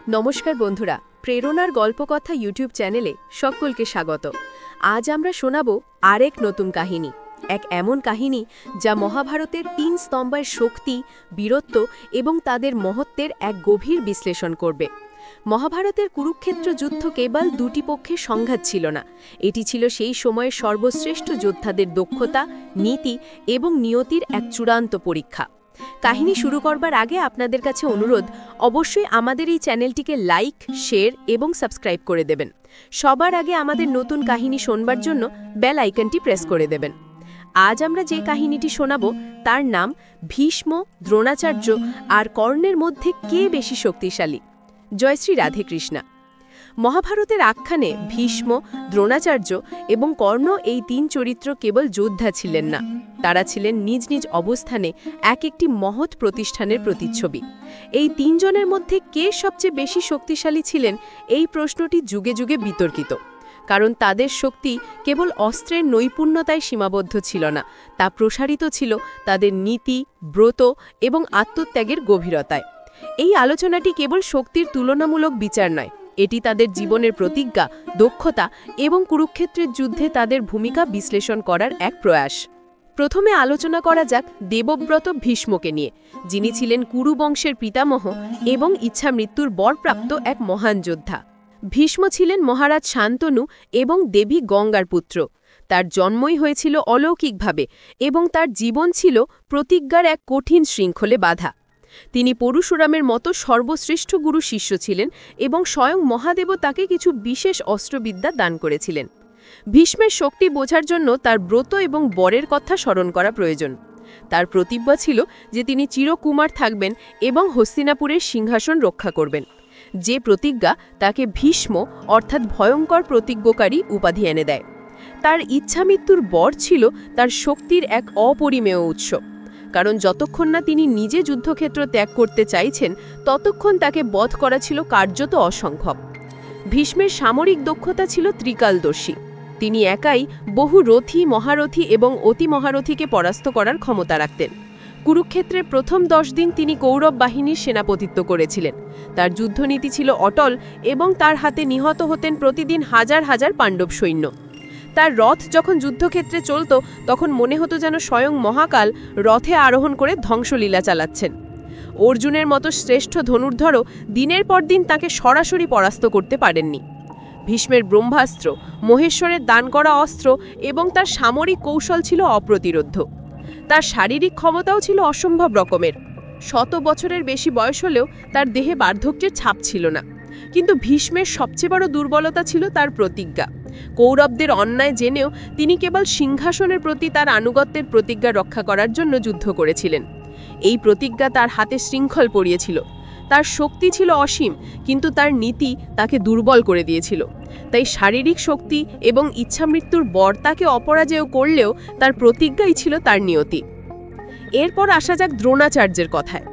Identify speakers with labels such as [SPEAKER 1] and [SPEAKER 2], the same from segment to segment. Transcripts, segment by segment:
[SPEAKER 1] নমস্কার বন্ধুরা, প্রেরণার গল্পকথা ইউটিউব চ্যানেলে সকলকে স্বাগত। আজ আমরা শোনাব আরেক নতুন কাহিনী, এক এমন কাহিনী যা মহাভারতের ৩ স্তম্ভের শক্তি, বীরত্ব এবং তাদের মহত্বের এক গভীর বিশ্লেষণ করবে। মহাভারতের কুরুক্ষেত্র যুদ্ধ কেবল দুটি পক্ষের সংঘাত ছিল না, এটি ছিল সেই সময়ের সর্বশ্রেষ্ঠ যোদ্ধাদের দক্ষতা, নীতি এবং নিয়তির এক চূড়ান্ত পরীক্ষা। কাহিনী শুরু করবার আগে আপনাদের কাছে অনুরোধ, অবশ্যই আমাদের এই চ্যানেলটিকে লাইক, শেয়ার এবং সাবস্ক্রাইব করে দেবেন। সবার আগে আমাদের নতুন কাহিনী শোনবার জন্য বেল আইকনটি প্রেস করে দেবেন। আজ আমরা যে কাহিনীটি শোনাব তার নাম ভীষ্ম, দ্রোণাচার্য আর কর্ণের মধ্যে কে বেশি শক্তিশালী। জয় শ্রী রাধেকৃষ্ণা। মহাভারতের আখ্যানে ভীষ্ম, দ্রোণাচার্য এবং কর্ণ এই ৩ চরিত্র কেবল যোদ্ধা ছিলেন না, তারা ছিলেন নিজ নিজ অবস্থানে একটি মহৎ প্রতিষ্ঠানের প্রতিচ্ছবি। এই ৩ জনের মধ্যে কে সবচেয়ে বেশি শক্তিশালী ছিলেন, এই প্রশ্নটি যুগে যুগে বিতর্কিত। কারণ তাদের শক্তি কেবল অস্ত্রের নৈপুণ্যতায় সীমাবদ্ধ ছিল না, তা প্রসারিত ছিল তাদের নীতি, ব্রত এবং আত্মত্যাগের গভীরতায়। এই আলোচনাটি কেবল শক্তির তুলনামূলক বিচার নয়, এটি তাদের জীবনের প্রতিজ্ঞা, দক্ষতা এবং কুরুক্ষেত্রের যুদ্ধে তাদের ভূমিকা বিশ্লেষণ করার এক প্রয়াস। প্রথমে আলোচনা করা যাক দেবব্রত ভীষ্মকে নিয়ে, যিনি ছিলেন কুরু বংশের পিতামহ এবং ইচ্ছামৃত্যুর বরপ্রাপ্ত এক মহান যোদ্ধা। ভীষ্ম ছিলেন মহারাজ শান্তনু এবং দেবী গঙ্গার পুত্র। তার জন্মই হয়েছিল অলৌকিকভাবে এবং তার জীবন ছিল প্রতিজ্ঞার এক কঠিন শৃঙ্খলে বাঁধা। তিনি পরশুরামের মতো সর্বশ্রেষ্ঠ গুরু শিষ্য ছিলেন এবং স্বয়ং মহাদেবও তাকে কিছু বিশেষ অস্ত্রবিদ্যা দান করেছিলেন। ভীষ্মের শক্তি বোঝার জন্য তার ব্রত এবং বরের কথা স্মরণ করা প্রয়োজন। তার প্রতিজ্ঞা ছিল যে তিনি চিরকুমার থাকবেন এবং হস্তিনাপুরের সিংহাসন রক্ষা করবেন। যে প্রতিজ্ঞা তাকে ভীষ্ম অর্থাৎ ভয়ঙ্কর প্রতিজ্ঞাকারী উপাধি এনে দেয়। তার ইচ্ছামৃত্যুর বর ছিল তার শক্তির এক অপরিমেয় উৎস, কারণ যতক্ষণ না তিনি নিজে যুদ্ধক্ষেত্র ত্যাগ করতে চাইছেন ততক্ষণ তাকে বধ করা ছিল কার্যত অসম্ভব। ভীষ্মের সামরিক দক্ষতা ছিল ত্রিকালদর্শী। তিনি একাই বহু রথী, মহারথী এবং অতি মহারথীকে পরাস্ত করার ক্ষমতা রাখতেন। কুরুক্ষেত্রের প্রথম 10 দিন তিনি কৌরব বাহিনীর সেনাপতিত্ব করেছিলেন। তার যুদ্ধনীতি ছিল অটল এবং তার হাতে নিহত হতেন প্রতিদিন হাজার হাজার পাণ্ডব সৈন্য। তার রথ যখন যুদ্ধক্ষেত্রে চলত তখন মনে হতো যেন স্বয়ং মহাকাল রথে আরোহণ করে ধ্বংসলীলা চালাচ্ছেন। অর্জুনের মতো শ্রেষ্ঠ ধনুর্ধরও দিনের পর দিন তাকে সরাসরি পরাস্ত করতে পারেননি। ভীষ্মের ব্রহ্মাস্ত্র, মহেশ্বরের দান করা অস্ত্র এবং তার সামরিক কৌশল ছিল অপ্রতিরোধ্য। তার শারীরিক ক্ষমতাও ছিল অসম্ভব রকমের। 100 বছরের বেশি বয়স হলেও তার দেহে বার্ধক্যের ছাপ ছিল না। কিন্তু ভীষ্মের সবচেয়ে বড় দুর্বলতা ছিল তার প্রতিজ্ঞা। কৌরবদের অন্যায় জেনেও তিনি কেবল সিংহাসনের প্রতি তার আনুগত্যের প্রতিজ্ঞা রক্ষা করার জন্য যুদ্ধ করেছিলেন। এই প্রতিজ্ঞা তার হাতে শৃঙ্খল পরিয়েছিল। তার শক্তি ছিল অসীম, কিন্তু তার নীতি তাকে দুর্বল করে দিয়েছিল। তাই শারীরিক শক্তি এবং ইচ্ছামৃত্যুর বর তাকে অপরাজেয় করলেও তার প্রতিজ্ঞাই ছিল তার নিয়তি। এরপর আসা যাক দ্রোণাচার্যের কথায়।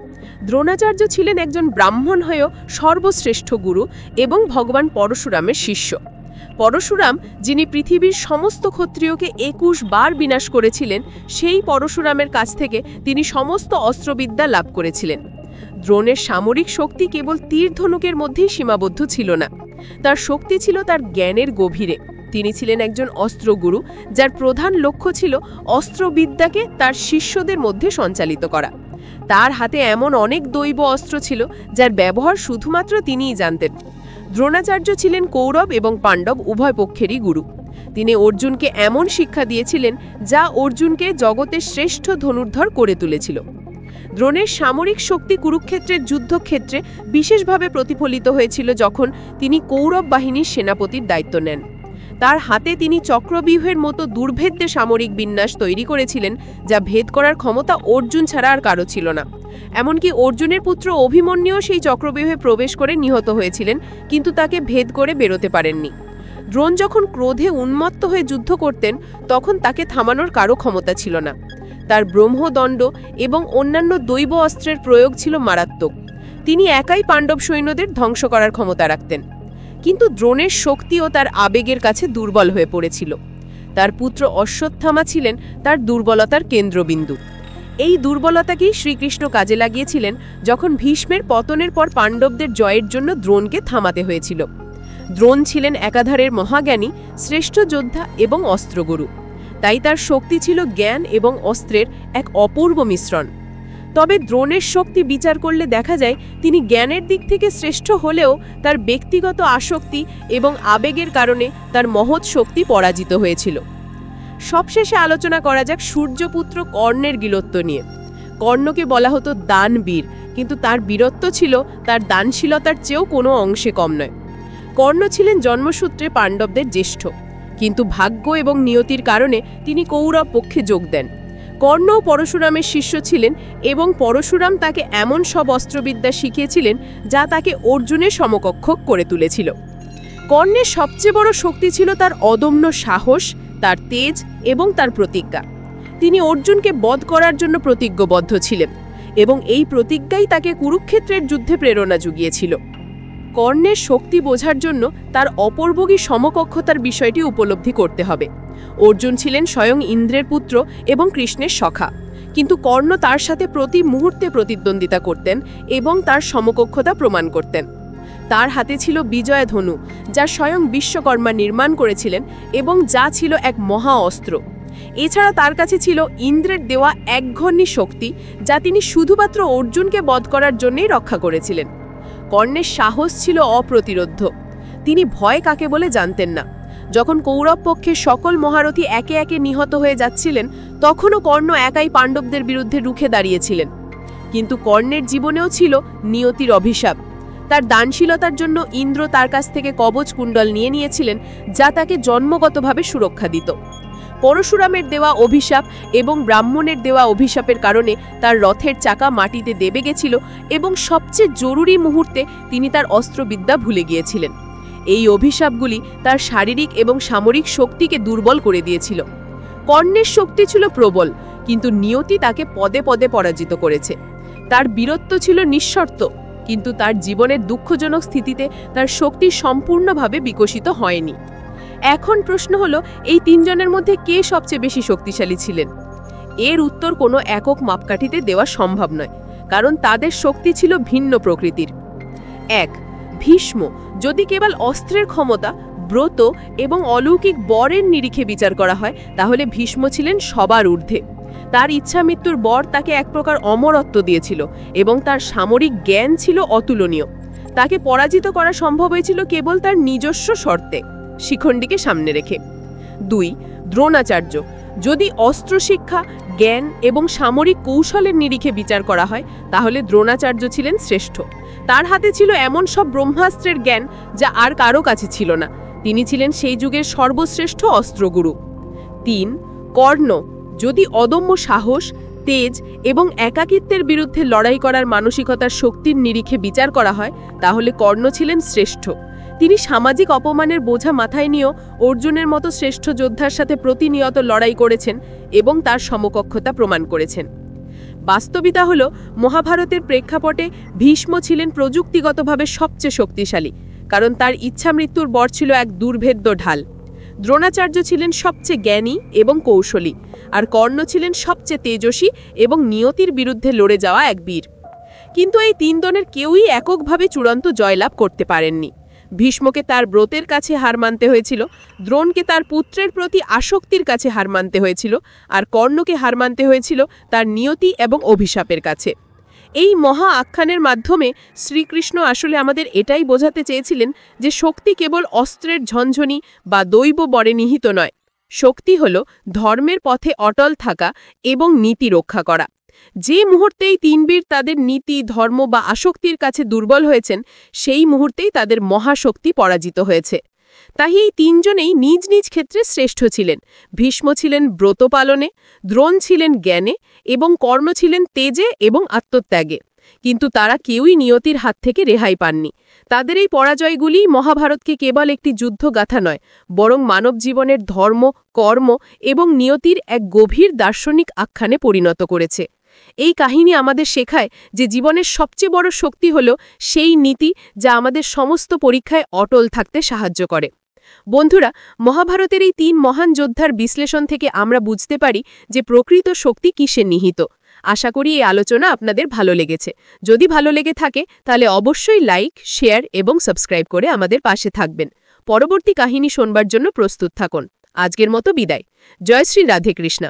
[SPEAKER 1] দ্রোণাচার্য ছিলেন একজন ব্রাহ্মণ হয়েও সর্বশ্রেষ্ঠ গুরু এবং ভগবান পরশুরামের শিষ্য। পরশুরাম, যিনি পৃথিবীর সমস্ত ক্ষত্রিয়কে 21 বার বিনাশ করেছিলেন, সেই পরশুরামের কাছ থেকে তিনি সমস্ত অস্ত্রবিদ্যা লাভ করেছিলেন। দ্রোণের সামরিক শক্তি কেবল তীর ধনুকের মধ্যেই সীমাবদ্ধ ছিল না, তার শক্তি ছিল তার জ্ঞানের গভীরে। তিনি ছিলেন একজন অস্ত্রগুরু, যার প্রধান লক্ষ্য ছিল অস্ত্রবিদ্যাকে তার শিষ্যদের মধ্যে সঞ্চালিত করা। তার হাতে এমন অনেক দৈব অস্ত্র ছিল যার ব্যবহার শুধুমাত্র তিনিই জানতেন। দ্রোণাচার্য ছিলেন কৌরব এবং পাণ্ডব উভয় পক্ষেরই গুরু। তিনি অর্জুনকে এমন শিক্ষা দিয়েছিলেন যা অর্জুনকে জগতের শ্রেষ্ঠ ধনুর্ধর করে তুলেছিল। দ্রোণের সামরিক শক্তি কুরুক্ষেত্রের যুদ্ধক্ষেত্রে বিশেষভাবে প্রতিফলিত হয়েছিল যখন তিনি কৌরব বাহিনীর সেনাপতির দায়িত্ব নেন। তার হাতে তিনি চক্রব্যূহের মতো দুর্ভেদ্য সামরিক বিন্যাস তৈরি করেছিলেন, যা ভেদ করার ক্ষমতা অর্জুন ছাড়া আর কারো ছিল না। এমনকি অর্জুনের পুত্র অভিমন্যুও সেই চক্রব্যূহে প্রবেশ করে নিহত হয়েছিলেন, কিন্তু তাকে ভেদ করে বেরোতে পারেননি। দ্রোণ যখন ক্রোধে উন্মত্ত হয়ে যুদ্ধ করতেন তখন তাকে থামানোর কারো ক্ষমতা ছিল না। তার ব্রহ্মদণ্ড এবং অন্যান্য দৈব অস্ত্রের প্রয়োগ ছিল মারাত্মক। তিনি একাই পাণ্ডব সৈন্যদের ধ্বংস করার ক্ষমতা রাখতেন। কিন্তু দ্রোণের শক্তিও তার আবেগের কাছে দুর্বল হয়ে পড়েছিল। তার পুত্র অশ্বত্থামা ছিলেন তার দুর্বলতার কেন্দ্রবিন্দু। এই দুর্বলতাকেই শ্রীকৃষ্ণ কাজে লাগিয়েছিলেন যখন ভীষ্মের পতনের পর পাণ্ডবদের জয়ের জন্য দ্রোণকে থামাতে হয়েছিল। দ্রোণ ছিলেন একাধারের মহাজ্ঞানী, শ্রেষ্ঠ যোদ্ধা এবং অস্ত্রগুরু। তাই তার শক্তি ছিল জ্ঞান এবং অস্ত্রের এক অপূর্ব মিশ্রণ। তবে দ্রোণের শক্তি বিচার করলে দেখা যায় তিনি জ্ঞানের দিক থেকে শ্রেষ্ঠ হলেও তার ব্যক্তিগত আসক্তি এবং আবেগের কারণে তার মহৎ শক্তি পরাজিত হয়েছিল। সবশেষে আলোচনা করা যাক সূর্যপুত্র কর্ণের বীরত্ব নিয়ে। কর্ণকে বলা হতো দানবীর, কিন্তু তার বীরত্ব ছিল তার দানশীলতার চেয়েও কোনো অংশে কম নয়। কর্ণ ছিলেন জন্মসূত্রে পাণ্ডবদের জ্যেষ্ঠ, কিন্তু ভাগ্য এবং নিয়তির কারণে তিনি কৌরব পক্ষে যোগ দেন। কর্ণও পরশুরামের শিষ্য ছিলেন এবং পরশুরাম তাকে এমন সব অস্ত্রবিদ্যা শিখিয়েছিলেন যা তাকে অর্জুনের সমকক্ষ করে তুলেছিল। কর্ণের সবচেয়ে বড় শক্তি ছিল তার অদম্য সাহস, তার তেজ এবং তার প্রতিজ্ঞা। তিনি অর্জুনকে বধ করার জন্য প্রতিজ্ঞবদ্ধ ছিলেন এবং এই প্রতিজ্ঞাই তাকে কুরুক্ষেত্রের যুদ্ধে প্রেরণা জুগিয়েছিল। কর্ণের শক্তি বোঝার জন্য তার অপরভোগী সমকক্ষতার বিষয়টি উপলব্ধি করতে হবে। অর্জুন ছিলেন স্বয়ং ইন্দ্রের পুত্র এবং কৃষ্ণের সখা, কিন্তু কর্ণ তার সাথে প্রতি মুহূর্তে প্রতিদ্বন্দ্বিতা করতেন এবং তার সমকক্ষতা প্রমাণ করতেন। তার হাতে ছিল বিজয় ধনু, যা স্বয়ং বিশ্বকর্মা নির্মাণ করেছিলেন এবং যা ছিল এক মহা অস্ত্র। এছাড়া তার কাছে ছিল ইন্দ্রের দেওয়া একঘর্ণী শক্তি, যা তিনি শুধুমাত্র অর্জুনকে বধ করার জন্যই রক্ষা করেছিলেন। কর্ণের সাহস ছিল অপ্রতিরোধ্য। তিনি ভয় কাকে বলে জানতেন না। যখন কৌরব পক্ষের সকল মহারথী একে একে নিহত হয়ে যাচ্ছিলেন, তখনও কর্ণ একাই পাণ্ডবদের বিরুদ্ধে রুখে দাঁড়িয়েছিলেন। কিন্তু কর্ণের জীবনেও ছিল নিয়তির অভিশাপ। তার দানশীলতার জন্য ইন্দ্র তার কাছ থেকে কবচ কুণ্ডল নিয়ে নিয়েছিলেন, যা তাকে জন্মগতভাবে সুরক্ষা দিত। পরশুরামের দেওয়া অভিশাপ এবং ব্রাহ্মণের দেওয়া অভিশাপের কারণে তার রথের চাকা মাটিতে দেবে গেছিল এবং সবচেয়ে জরুরি মুহূর্তে তিনি তার অস্ত্রবিদ্যা ভুলে গিয়েছিলেন। এই অভিশাপগুলি তার শারীরিক এবং সামরিক শক্তিকে দুর্বল করে দিয়েছিল। কর্ণের শক্তি ছিল প্রবল, কিন্তু নিয়তি তাকে পদে পদে পরাজিত করেছে। তার বীরত্ব ছিল নিঃশর্ত, কিন্তু তার জীবনের দুঃখজনক স্থিতিতে তার শক্তি সম্পূর্ণভাবে বিকশিত হয়নি। এখন প্রশ্ন হলো, এই তিনজনের মধ্যে কে সবচেয়ে বেশি শক্তিশালী ছিলেন? এর উত্তর কোনো একক মাপকাঠিতে দেওয়া সম্ভব নয়, কারণ তাদের শক্তি ছিল ভিন্ন প্রকৃতির। 1. ভীষ্ম। যদি কেবল অস্ত্রের ক্ষমতা, ব্রত এবং অলৌকিক বরের নিরিখে বিচার করা হয়, তাহলে ভীষ্ম ছিলেন সবার ঊর্ধ্বে। তার ইচ্ছা মৃত্যুর বর তাকে এক প্রকার অমরত্ব দিয়েছিল এবং তার সামরিক জ্ঞান ছিল অতুলনীয়। তাকে পরাজিত করা সম্ভব হয়েছিল কেবল তার নিজস্ব শর্তে, শিখণ্ডীকে সামনে রেখে। 2. দ্রোণাচার্য। যদি অস্ত্র শিক্ষা, জ্ঞান এবং সামরিক কৌশলের নিরিখে বিচার করা হয়, তাহলে দ্রোণাচার্য ছিলেন শ্রেষ্ঠ। তার হাতে ছিল এমন সব ব্রহ্মাস্ত্রের জ্ঞান যা আর কারো কাছে ছিল না। তিনি ছিলেন সেই যুগের সর্বশ্রেষ্ঠ অস্ত্রগুরু। 3. কর্ণ। যদি অদম্য সাহস, তেজ এবং একাকিত্বের বিরুদ্ধে লড়াই করার মানসিকতার শক্তির নিরিখে বিচার করা হয়, তাহলে কর্ণ ছিলেন শ্রেষ্ঠ। তিনি সামাজিক অপমানের বোঝা মাথায় নিয়েও অর্জুনের মতো শ্রেষ্ঠ যোদ্ধার সাথে প্রতিনিয়ত লড়াই করেছেন এবং তার সমকক্ষতা প্রমাণ করেছেন। বাস্তবিকতা হল, মহাভারতের প্রেক্ষাপটে ভীষ্ম ছিলেন প্রযুক্তিগতভাবে সবচেয়ে শক্তিশালী, কারণ তার ইচ্ছা মৃত্যুর বর ছিল এক দুর্ভেদ্য ঢাল। দ্রোণাচার্য ছিলেন সবচেয়ে জ্ঞানী এবং কৌশলী, আর কর্ণ ছিলেন সবচেয়ে তেজস্বী এবং নিয়তির বিরুদ্ধে লড়ে যাওয়া এক বীর। কিন্তু এই তিনজনের কেউই এককভাবে চূড়ান্ত জয়লাভ করতে পারেননি। ভীষ্মকে তার ব্রতের কাছে হার মানতে হয়েছিল, দ্রোণকে তার পুত্রের প্রতি আসক্তির কাছে হার মানতে হয়েছিল, আর কর্ণকে হার মানতে হয়েছিল তার নিয়তি এবং অভিশাপের কাছে। এই মহা আখ্যানের মাধ্যমে শ্রীকৃষ্ণ আসলে আমাদের এটাই বোঝাতে চেয়েছিলেন যে শক্তি কেবল অস্ত্রের ঝনঝনি বা দৈব বরে নিহিত নয়। শক্তি হল ধর্মের পথে অটল থাকা এবং নীতি রক্ষা করা। যে মুহূর্তেই তিন বীর তাদের নীতি, ধর্ম বা আসক্তির কাছে দুর্বল হয়েছেন, সেই মুহূর্তেই তাদের মহাশক্তি পরাজিত হয়েছে। তাই এই তিনজনেই নিজ নিজ ক্ষেত্রে শ্রেষ্ঠ ছিলেন। ভীষ্ম ছিলেন ব্রত পালনে, দ্রোণ ছিলেন জ্ঞানে এবং কর্ণ ছিলেন তেজে এবং আত্মত্যাগে। কিন্তু তারা কেউই নিয়তির হাত থেকে রেহাই পাননি। তাদের এই পরাজয়গুলি মহাভারতকে কেবল একটি যুদ্ধগাথা নয়, বরং মানব জীবনের ধর্ম, কর্ম এবং নিয়তির এক গভীর দার্শনিক আখ্যানে পরিণত করেছে। এই কাহিনী আমাদের শেখায় যে জীবনের সবচেয়ে বড় শক্তি হল সেই নীতি যা আমাদের সমস্ত পরীক্ষায় অটল থাকতে সাহায্য করে। বন্ধুরা, মহাভারতের এই 3 মহান যোদ্ধার বিশ্লেষণ থেকে আমরা বুঝতে পারি যে প্রকৃত শক্তি কিসে নিহিত। আশা করি এই আলোচনা আপনাদের ভালো লেগেছে। যদি ভালো লেগে থাকে তাহলে অবশ্যই লাইক, শেয়ার এবং সাবস্ক্রাইব করে আমাদের পাশে থাকবেন। পরবর্তী কাহিনী শোনবার জন্য প্রস্তুত থাকুন। আজকের মতো বিদায়। জয় শ্রী রাধে কৃষ্ণ।